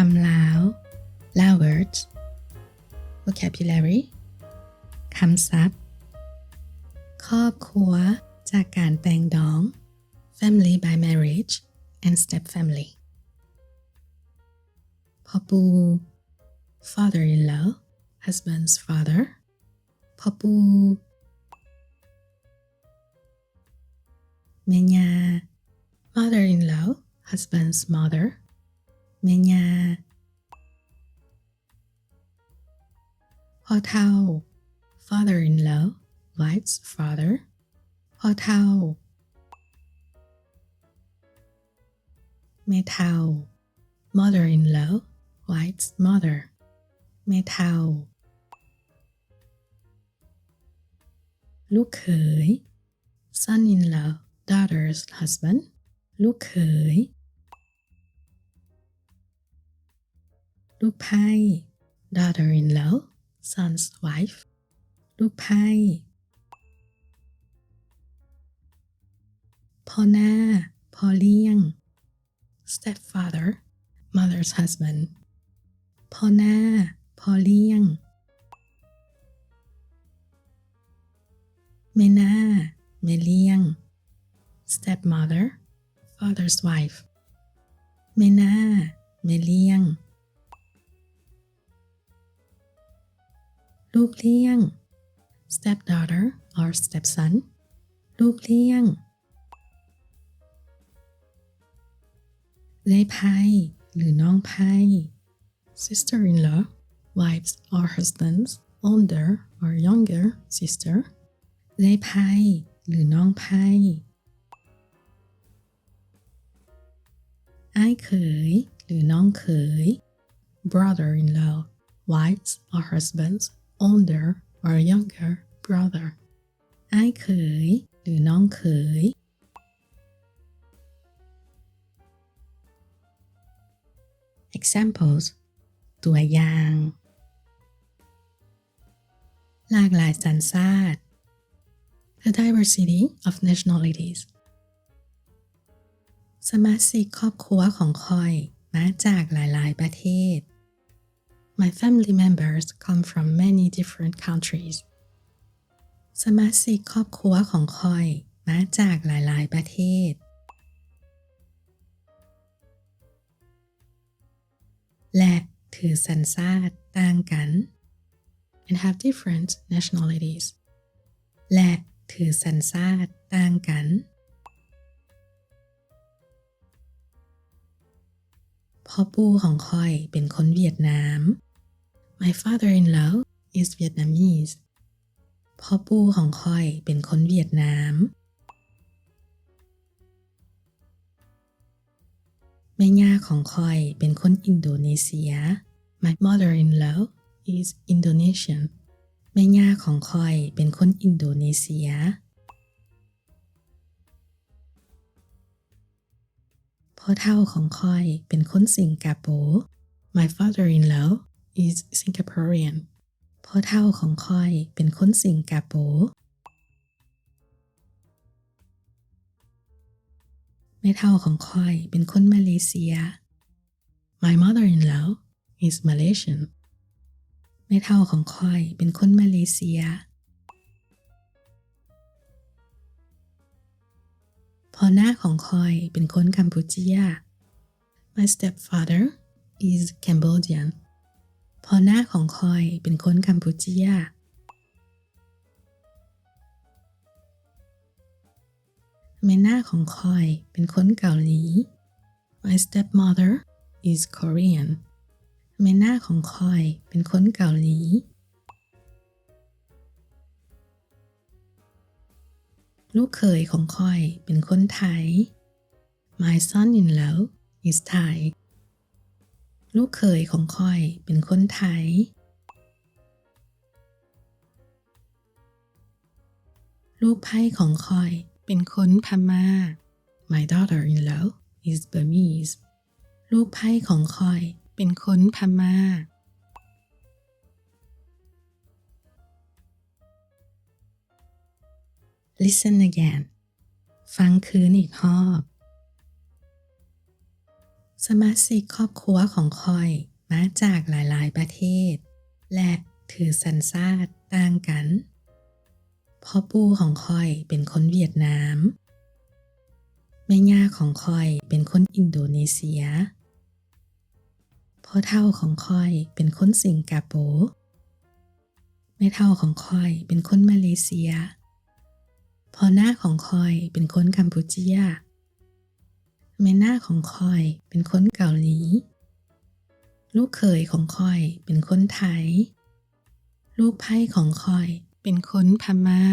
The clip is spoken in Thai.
คำลาว Lao words vocabulary คำศัพท์ครอบครัวจากการแปลงดอง family by marriage and step family พ่อปู่ father-in-law husband's father พ่อปู่แม่ย่า mother-in-law husband's mother แม่ย่าพ่อเฒ่า father-in-law wife's father พ่อเฒ่าแม่เฒ่า mother-in-law wife's mother แม่เฒ่าลูกเขย son-in-law daughter's husband ลูกเขยลูกไพ่ daughter-in-law son's wife ลูกไพ่พ่อหน้าพ่อเลี้ยง stepfather mother's husband พ่อหน้าพ่อเลี้ยงแม่หน้าแม่เลี้ยง stepmother father's wife แม่หน้าแม่เลี้ยงลูกเลี้ยง stepdaughter or stepson ลูกเลี้ยงเล้ยไพ่หรือน้องไพ่ sister-in-law wives or husbands older or younger sister เล้ยไพ่หรือน้องไพ่อ้ายเขยหรือน้องเขย brother-in-law wives or husbands older or younger brother อ้ายเขยหรือน้องเขยexamples ตัวอย่างหลากหลายสัญชาติ the diversity of nationalities สมาชิกครอบครัวของข้อยมาจากหลายๆประเทศ My family members come from many different countries สมาชิกครอบครัวของข้อยมาจากหลายๆประเทศและถือสัญชาติต่างกัน and have different nationalities และถือสัญชาติต่างกันพ่อปู่ของข้อยเป็นคนเวียดนาม My father-in-law is Vietnamese พ่อปู่ของข้อยเป็นคนเวียดนามแม่ย่าของข้อยเป็นคนอินโดนีเซีย My mother-in-law is Indonesian แม่ย่าของข้อยเป็นคนอินโดนีเซียพ่อเฒ่าของข้อยเป็นคนสิงคโปร์ My father-in-law is Singaporean พ่อเฒ่าของข้อยเป็นคนสิงคโปร์แม่เฒ่าของข้อยเป็นคนมาเลเซีย My mother-in-law is Malaysian แม่เฒ่าของข้อยเป็นคนมาเลเซียพ่อหน้าของข้อยเป็นคนกัมพูชี My stepfather is Cambodian พ่อหน้าของข้อยเป็นคนกัมพูชีแม่หน้าของข้อยเป็นคนเกาหลี My stepmother is Korean แม่หน้าของข้อยเป็นคนเกาหลีลูกเขยของข้อยเป็นคนไทย My son-in-law is Thai ลูกเขยของข้อยเป็นคนไทยลูกไพ่ของข้อยเป็นคนพม่า My daughter-in-law is Burmese ลูกไพ่ของข้อยเป็นคนพม่าListen again ฟังคืนอีกรอบ สมาชิกครอบครัวของค่อยมาจากหลายๆประเทศและถือสัญชาติต่างกันพ่อปู่ของค่อยเป็นคนเวียดนามแม่ย่าของค่อยเป็นคนอินโดนีเซียพ่อเฒ่าของค่อยเป็นคนสิงคโปร์แม่เฒ่าของค่อยเป็นคนมาเลเซียพ่อน้าของค่อยเป็นคนกัมพูเชียแม่น้าของค่อยเป็นคนเกาหลีลูกเขยของค่อยเป็นคนไทยลูกไผ่ของค่อยเป็นคนพม่า